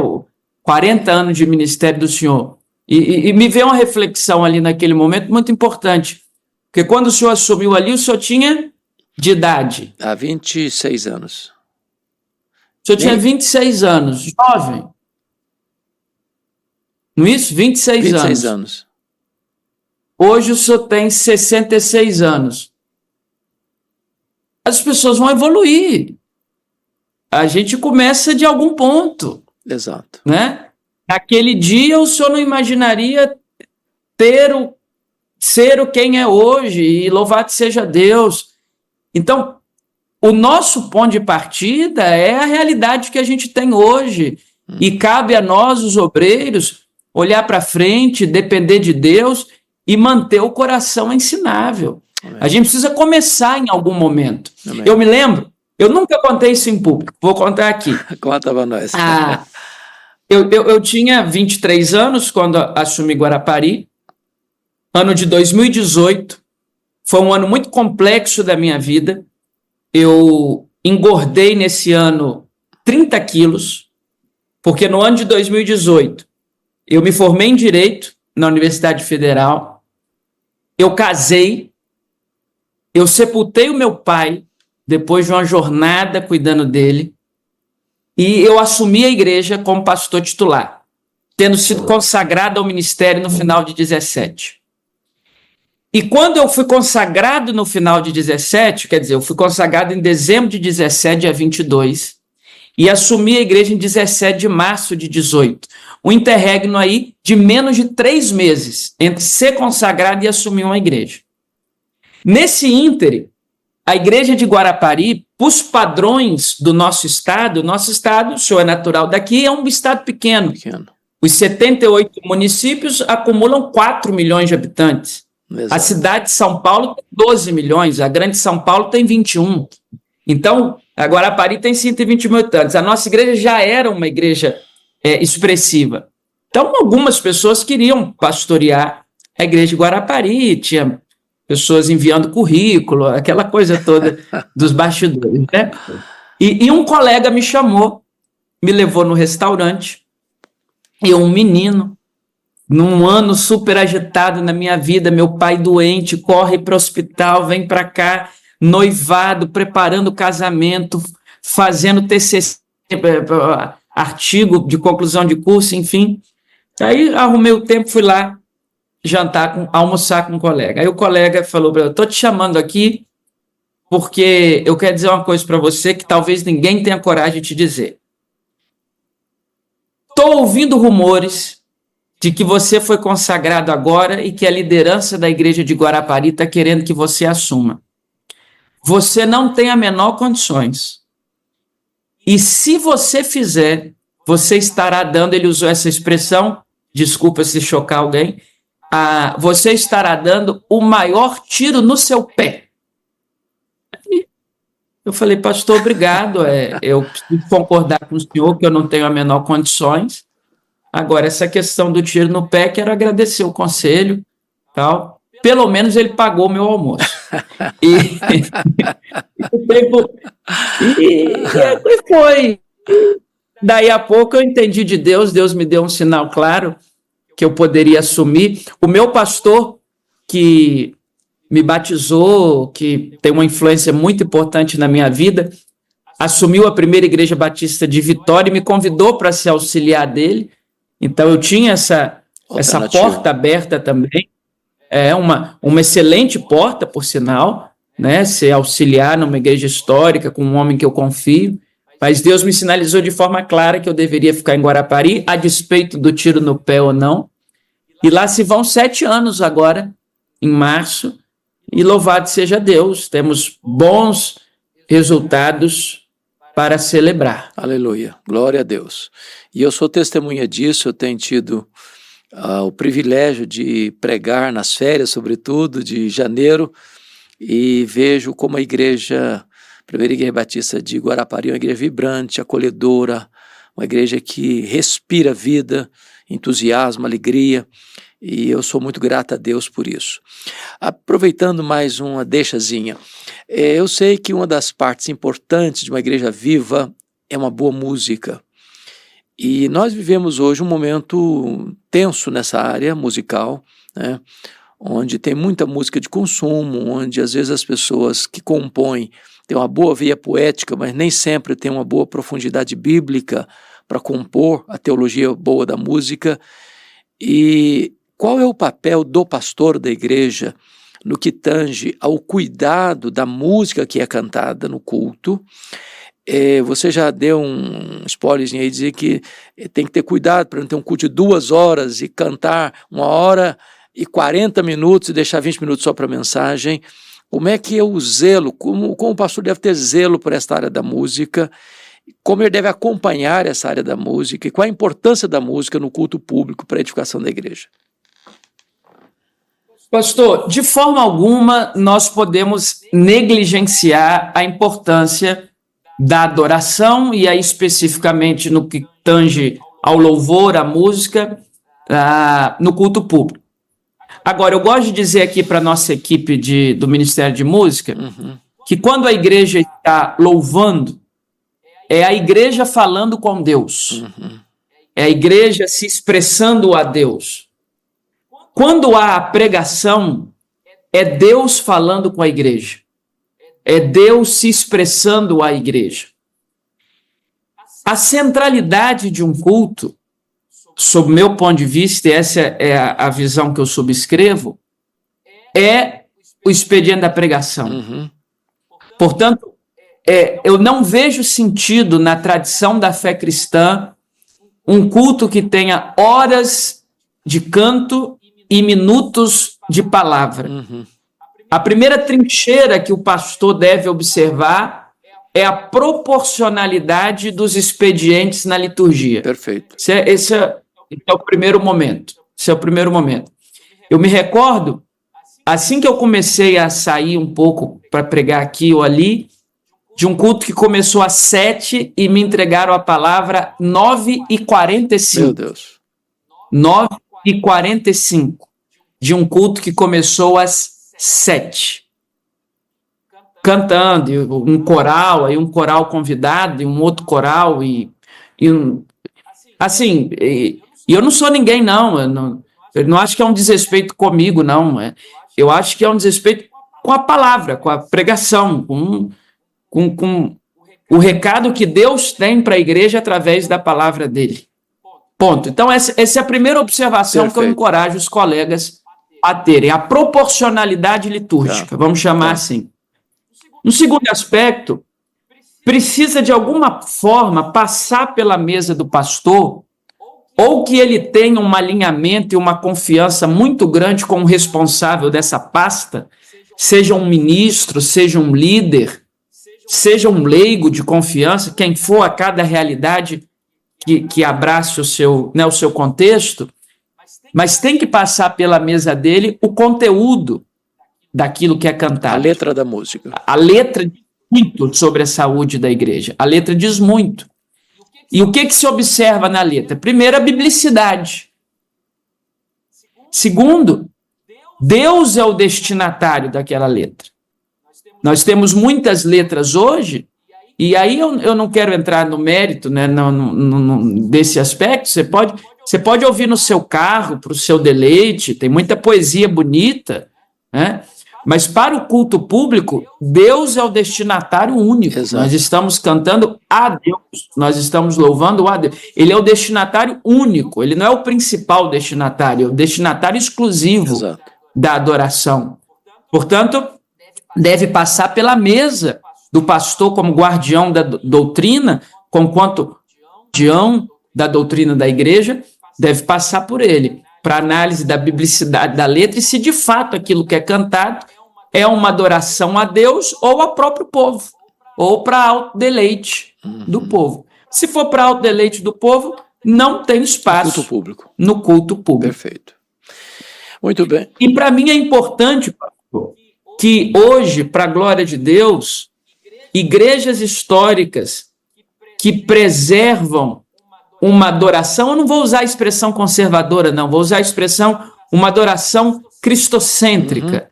40 anos de ministério do senhor. E me veio uma reflexão ali naquele momento muito importante. Porque quando o senhor assumiu ali, o senhor tinha de idade?
Há 26 anos.
O senhor tinha 26 anos, jovem. Não é isso? 26
anos.
Hoje o senhor tem 66 anos. As pessoas vão evoluir. A gente começa de algum ponto.
Exato.
Né? Naquele dia o senhor não imaginaria ser o quem é hoje, e louvado seja Deus. Então, o nosso ponto de partida é a realidade que a gente tem hoje, e cabe a nós, os obreiros, olhar para frente, depender de Deus e manter o coração ensinável. Amém. A gente precisa começar em algum momento. Amém. Eu me lembro, eu nunca contei isso em público, vou contar aqui.
Conta para nós.
Eu tinha 23 anos quando assumi Guarapari. Ano de 2018 foi um ano muito complexo da minha vida. Eu engordei nesse ano 30 quilos, porque no ano de 2018 eu me formei em Direito na Universidade Federal, eu casei, eu sepultei o meu pai depois de uma jornada cuidando dele, e eu assumi a igreja como pastor titular, tendo sido consagrado ao ministério no final de 17. E quando eu fui consagrado no final de 17, quer dizer, eu fui consagrado em dezembro de 17, dia 22, e assumi a igreja em 17 de março de 18. Um interregno aí de menos de 3 meses entre ser consagrado e assumir uma igreja. Nesse íntere, a igreja de Guarapari, os padrões do nosso estado, o senhor é natural daqui, é um estado pequeno. Os 78 municípios acumulam 4 milhões de habitantes. Exato. A cidade de São Paulo tem 12 milhões, a grande São Paulo tem 21. Então, a Guarapari tem 120 mil habitantes. A nossa igreja já era uma igreja expressiva. Então, algumas pessoas queriam pastorear a igreja de Guarapari, tinha pessoas enviando currículo, aquela coisa toda dos bastidores, né? E um colega me chamou, me levou no restaurante, e um menino, num ano super agitado na minha vida, meu pai doente, corre para o hospital, vem para cá, noivado, preparando o casamento, fazendo TCC, artigo de conclusão de curso, enfim. Aí arrumei o tempo, fui lá almoçar com um colega. Aí o colega falou para eu, estou te chamando aqui porque eu quero dizer uma coisa para você que talvez ninguém tenha coragem de te dizer. Estou ouvindo rumores de que você foi consagrado agora e que a liderança da igreja de Guarapari está querendo que você assuma. Você não tem a menor condições. E se você fizer, você estará dando, ele usou essa expressão, desculpa se chocar alguém, você estará dando o maior tiro no seu pé. Eu falei, pastor, obrigado, eu preciso concordar com o senhor que eu não tenho a menor condições. Agora, essa questão do tiro no pé, quero agradecer o conselho, tal. Pelo menos ele pagou o meu almoço. E foi. Daí a pouco eu entendi de Deus me deu um sinal claro que eu poderia assumir. O meu pastor, que me batizou, que tem uma influência muito importante na minha vida, assumiu a primeira igreja batista de Vitória e me convidou para ser auxiliar dele. Então, eu tinha essa porta aberta também, uma excelente porta, por sinal, né? Ser auxiliar numa igreja histórica com um homem que eu confio, mas Deus me sinalizou de forma clara que eu deveria ficar em Guarapari, a despeito do tiro no pé ou não, e lá se vão 7 anos agora, em março, e louvado seja Deus, temos bons resultados para celebrar.
Aleluia, glória a Deus. E eu sou testemunha disso, eu tenho tido o privilégio de pregar nas férias, sobretudo, de janeiro, e vejo como a Primeira Igreja Batista de Guarapari é uma igreja vibrante, acolhedora, uma igreja que respira vida, entusiasmo, alegria, e eu sou muito grato a Deus por isso. Aproveitando mais uma deixazinha, eu sei que uma das partes importantes de uma igreja viva é uma boa música, e nós vivemos hoje um momento tenso nessa área musical, né? Onde tem muita música de consumo, onde às vezes as pessoas que compõem têm uma boa veia poética, mas nem sempre têm uma boa profundidade bíblica para compor a teologia boa da música. E qual é o papel do pastor da igreja no que tange ao cuidado da música que é cantada no culto? Você já deu um spoilerzinho aí, dizer que tem que ter cuidado para não ter um culto de 2 horas e cantar 1h40 e deixar 20 minutos só para mensagem. Como é que é o zelo, como o pastor deve ter zelo por esta área da música, como ele deve acompanhar essa área da música e qual a importância da música no culto público para a edificação da igreja?
Pastor, de forma alguma nós podemos negligenciar a importância da adoração e aí especificamente no que tange ao louvor, à música, no culto público. Agora, eu gosto de dizer aqui para a nossa equipe do Ministério de Música que quando a igreja está louvando, é a igreja falando com Deus, é a igreja se expressando a Deus. Quando há a pregação, é Deus falando com a igreja, é Deus se expressando à igreja. A centralidade de um culto, sob meu ponto de vista, e essa é a visão que eu subscrevo, é o expediente da pregação. Portanto, eu não vejo sentido na tradição da fé cristã um culto que tenha horas de canto e minutos de palavra. A primeira trincheira que o pastor deve observar é a proporcionalidade dos expedientes na liturgia.
Perfeito.
Esse é o primeiro momento. Esse é o primeiro momento. Eu me recordo, assim que eu comecei a sair um pouco para pregar aqui ou ali, de um culto que começou às 7 e me entregaram a palavra 9h45.
Meu Deus.
9h45. De um culto que começou às 7. Cantando, um coral, aí um coral convidado, e um outro coral, assim, eu não sou ninguém, não. Eu não acho que é um desrespeito comigo, não. Eu acho que é um desrespeito com a palavra, com a pregação, com o recado que Deus tem para a igreja através da palavra dele. Ponto. Então, essa é a primeira observação. Perfeito. Que eu encorajo os colegas a terem, a proporcionalidade litúrgica, vamos chamar assim. No segundo aspecto, precisa de alguma forma passar pela mesa do pastor, ou que ele tenha um alinhamento e uma confiança muito grande com o responsável dessa pasta, seja um ministro, seja um líder, seja um leigo de confiança, quem for a cada realidade que abrace o seu contexto, mas tem que passar pela mesa dele o conteúdo daquilo que é cantado.
A letra da música.
A letra diz muito sobre a saúde da igreja. A letra diz muito. E o que se observa na letra? Primeiro, a biblicidade. Segundo, Deus é o destinatário daquela letra. Nós temos muitas letras hoje, e aí eu não quero entrar no mérito, né, desse aspecto. Você pode ouvir no seu carro, para o seu deleite, tem muita poesia bonita, né? Mas para o culto público, Deus é o destinatário único. Exato. Nós estamos cantando a Deus, nós estamos louvando a Deus. Ele é o destinatário único, ele não é o principal destinatário, é o destinatário exclusivo. Exato. Da adoração. Portanto, deve passar pela mesa do pastor como guardião da doutrina, conquanto guardião da doutrina da igreja, deve passar por ele, para análise da biblicidade da letra e se de fato aquilo que é cantado é uma adoração a Deus ou ao próprio povo, ou para autodeleite do povo. Se for para autodeleite do povo, não tem espaço no culto público.
Perfeito. Muito bem.
E para mim é importante, pastor, que hoje, para a glória de Deus, igrejas históricas que preservam uma adoração, eu não vou usar a expressão conservadora, não, vou usar a expressão uma adoração cristocêntrica,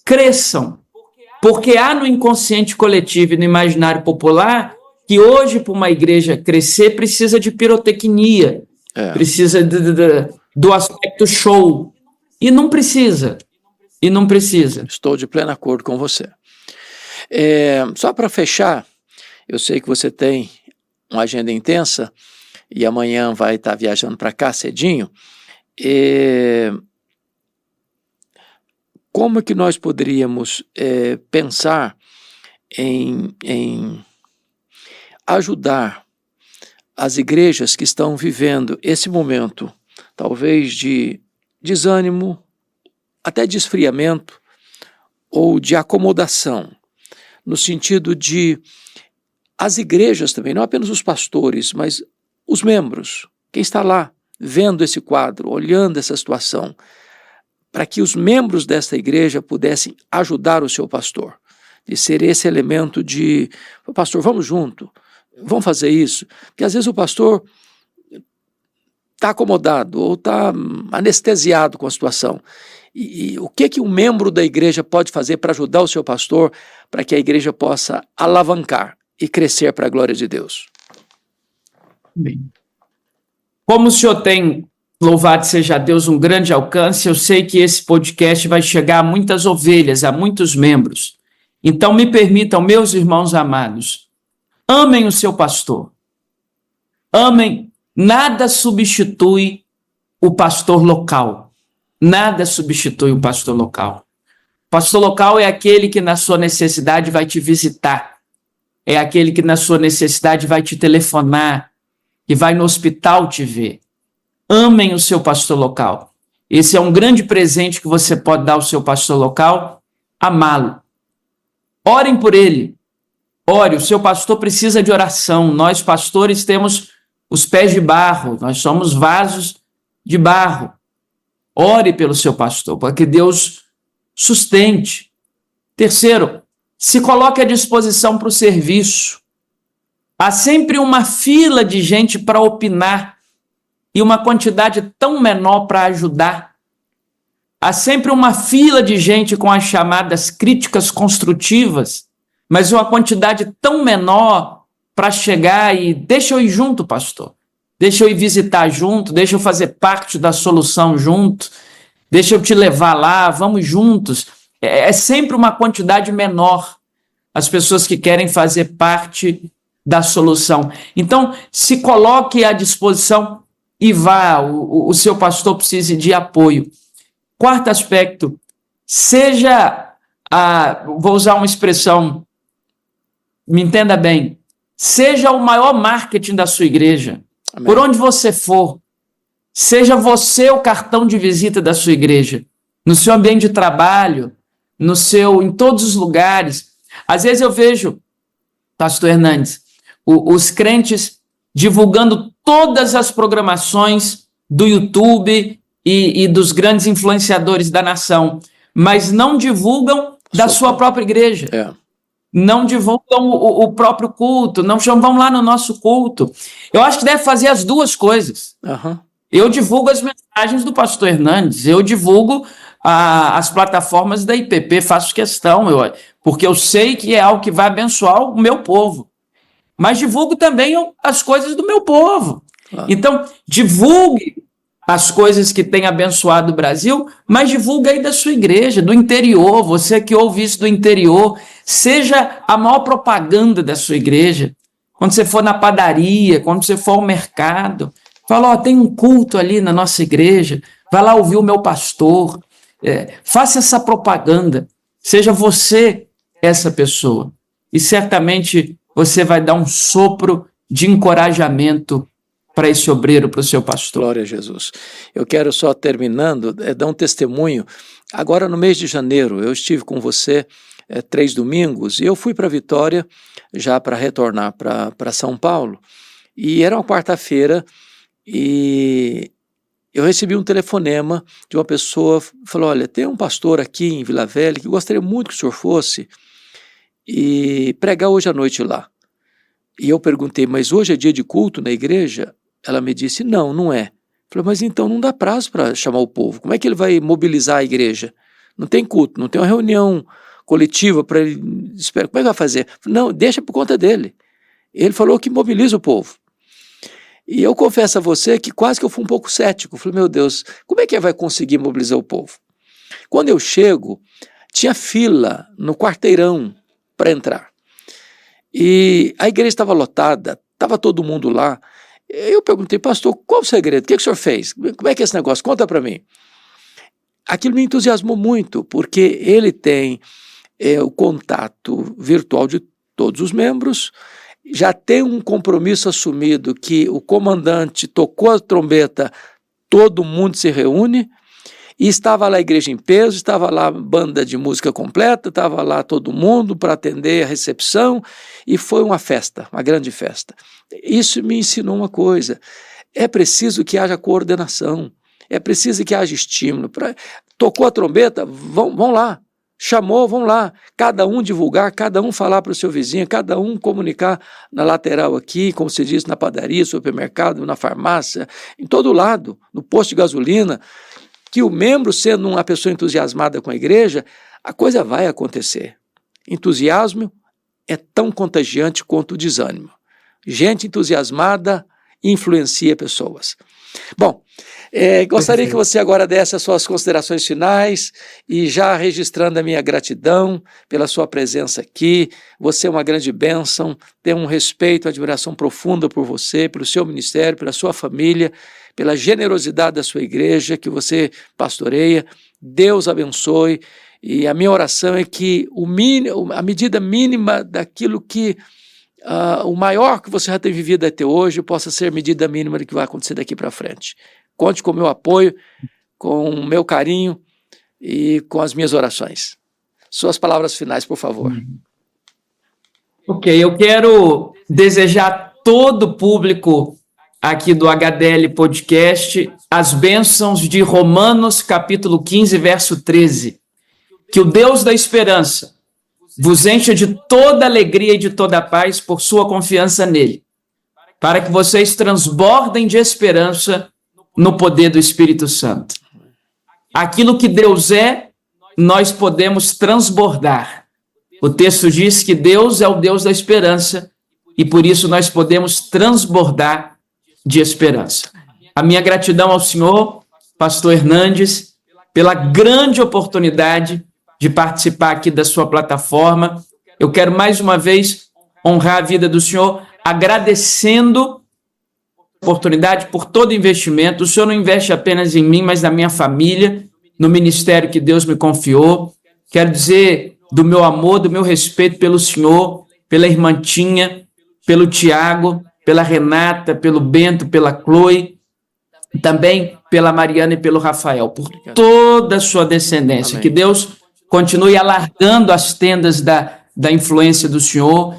cresçam, porque há no inconsciente coletivo e no imaginário popular que hoje, para uma igreja crescer, precisa de pirotecnia, precisa do aspecto show, e não precisa.
Estou de pleno acordo com você. Só para fechar, eu sei que você tem uma agenda intensa e amanhã vai estar viajando para cá cedinho. Como que nós poderíamos pensar em ajudar as igrejas que estão vivendo esse momento, talvez de desânimo, até de esfriamento ou de acomodação, no sentido de as igrejas também, não apenas os pastores, mas os membros, quem está lá vendo esse quadro, olhando essa situação, para que os membros desta igreja pudessem ajudar o seu pastor, de ser esse elemento de, pastor, vamos junto, vamos fazer isso, porque às vezes o pastor está acomodado ou está anestesiado com a situação. E o que um membro da igreja pode fazer para ajudar o seu pastor, para que a igreja possa alavancar e crescer para a glória de Deus?
Bem, como o senhor tem, louvado seja Deus, um grande alcance, eu sei que esse podcast vai chegar a muitas ovelhas, a muitos membros. Então me permitam, meus irmãos amados, amem o seu pastor. Amem, nada substitui o pastor local. Nada substitui o pastor local. O pastor local é aquele que na sua necessidade vai te visitar. É aquele que na sua necessidade vai te telefonar, que vai no hospital te ver. Amem o seu pastor local. Esse é um grande presente que você pode dar ao seu pastor local, amá-lo. Orem por ele. Ore, o seu pastor precisa de oração. Nós, pastores, temos os pés de barro, nós somos vasos de barro. Ore pelo seu pastor, para que Deus sustente. Terceiro, se coloque à disposição para o serviço. Há sempre uma fila de gente para opinar e uma quantidade tão menor para ajudar. Há sempre uma fila de gente com as chamadas críticas construtivas, mas uma quantidade tão menor para chegar e deixa eu ir junto, pastor. Deixa eu ir visitar junto, deixa eu fazer parte da solução junto, deixa eu te levar lá, vamos juntos. É sempre uma quantidade menor as pessoas que querem fazer parte da solução. Então, se coloque à disposição e vá, o seu pastor precisa de apoio. Quarto aspecto, vou usar uma expressão, me entenda bem, seja o maior marketing da sua igreja. Amém. Por onde você for, seja você o cartão de visita da sua igreja, no seu ambiente de trabalho, em todos os lugares. Às vezes eu vejo, pastor Hernandes, os crentes divulgando todas as programações do YouTube e dos grandes influenciadores da nação, mas não divulgam da sua própria igreja. Não divulgam o próprio culto, não vão lá no nosso culto. Eu acho que deve fazer as duas coisas. Eu divulgo as mensagens do pastor Hernandes, eu divulgo as plataformas da IPP, faço questão, porque eu sei que é algo que vai abençoar o meu povo. Mas divulgo também as coisas do meu povo. Então, divulgue as coisas que têm abençoado o Brasil, mas divulga aí da sua igreja, do interior, você que ouve isso do interior, seja a maior propaganda da sua igreja. Quando você for na padaria, quando você for ao mercado, fala, tem um culto ali na nossa igreja, vai lá ouvir o meu pastor, faça essa propaganda, seja você essa pessoa, e certamente você vai dar um sopro de encorajamento para esse obreiro, para o seu pastor.
Glória a Jesus. Eu quero só, terminando, dar um testemunho. Agora, no mês de janeiro, eu estive com você 3 domingos, e eu fui para Vitória, já para retornar para São Paulo, e era uma quarta-feira, e eu recebi um telefonema de uma pessoa, falou, olha, tem um pastor aqui em Vila Velha que gostaria muito que o senhor fosse e pregar hoje à noite lá. E eu perguntei, mas hoje é dia de culto na igreja? Ela me disse, não, não é. Eu falei, mas então não dá prazo para chamar o povo. Como é que ele vai mobilizar a igreja? Não tem culto, não tem uma reunião coletiva para ele... Como é que vai fazer? Não, deixa por conta dele. Ele falou que mobiliza o povo. E eu confesso a você que quase que eu fui um pouco cético. Falei, meu Deus, como é que ele vai conseguir mobilizar o povo? Quando eu chego, tinha fila no quarteirão para entrar. E a igreja estava lotada, estava todo mundo lá. Eu perguntei, pastor, qual o segredo? O que o senhor fez? Como é que é esse negócio? Conta para mim. Aquilo me entusiasmou muito, porque ele tem o contato virtual de todos os membros, já tem um compromisso assumido que o comandante tocou a trombeta, todo mundo se reúne, e estava lá a igreja em peso, estava lá a banda de música completa, estava lá todo mundo para atender a recepção, e foi uma festa, uma grande festa. Isso me ensinou uma coisa, é preciso que haja coordenação, é preciso que haja estímulo. Tocou a trombeta, vão lá. Chamou, vão lá, cada um divulgar, cada um falar para o seu vizinho, cada um comunicar na lateral aqui, como se diz, na padaria, supermercado, na farmácia, em todo lado, no posto de gasolina, que o membro, sendo uma pessoa entusiasmada com a igreja, a coisa vai acontecer. Entusiasmo é tão contagiante quanto o desânimo. Gente entusiasmada influencia pessoas. Bom, gostaria que você agora desse as suas considerações finais e já registrando a minha gratidão pela sua presença aqui. Você é uma grande bênção, tenho um respeito, admiração profunda por você, pelo seu ministério, pela sua família, pela generosidade da sua igreja que você pastoreia. Deus abençoe e a minha oração é que a medida mínima daquilo que o maior que você já tem vivido até hoje possa ser a medida mínima do que vai acontecer daqui para frente. Conte com o meu apoio, com o meu carinho e com as minhas orações. Suas palavras finais, por favor.
Ok, eu quero desejar a todo o público aqui do HDL Podcast as bênçãos de Romanos, capítulo 15, verso 13. Que o Deus da esperança vos encha de toda alegria e de toda paz por sua confiança nele, para que vocês transbordem de esperança no poder do Espírito Santo. Aquilo que Deus é, nós podemos transbordar. O texto diz que Deus é o Deus da esperança e por isso nós podemos transbordar de esperança. A minha gratidão ao senhor, pastor Hernandes, pela grande oportunidade de participar aqui da sua plataforma. Eu quero mais uma vez honrar a vida do senhor, agradecendo a oportunidade por todo investimento. O senhor não investe apenas em mim, mas na minha família, no ministério que Deus me confiou. Quero dizer do meu amor, do meu respeito pelo senhor, pela irmã Tinha, pelo Tiago, pela Renata, pelo Bento, pela Chloe, também pela Mariana e pelo Rafael, por toda a sua descendência. Amém. Que Deus continue alargando as tendas da influência do senhor,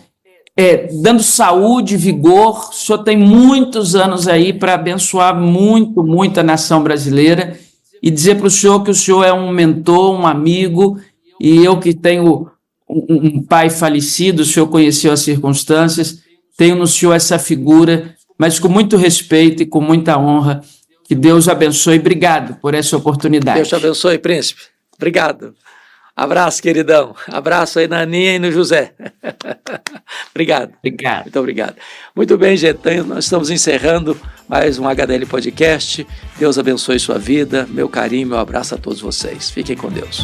dando saúde, vigor. O senhor tem muitos anos aí para abençoar muito a nação brasileira e dizer para o senhor que o senhor é um mentor, um amigo, e eu que tenho um pai falecido, o senhor conheceu as circunstâncias, tenho no senhor essa figura, mas com muito respeito e com muita honra. Que Deus abençoe. Obrigado por essa oportunidade.
Deus te abençoe, príncipe. Obrigado. Abraço, queridão. Abraço aí na Aninha e no José. Obrigado.
Obrigado.
Muito obrigado. Muito bem, gente. Nós estamos encerrando mais um HDL Podcast. Deus abençoe sua vida. Meu carinho, meu abraço a todos vocês. Fiquem com Deus.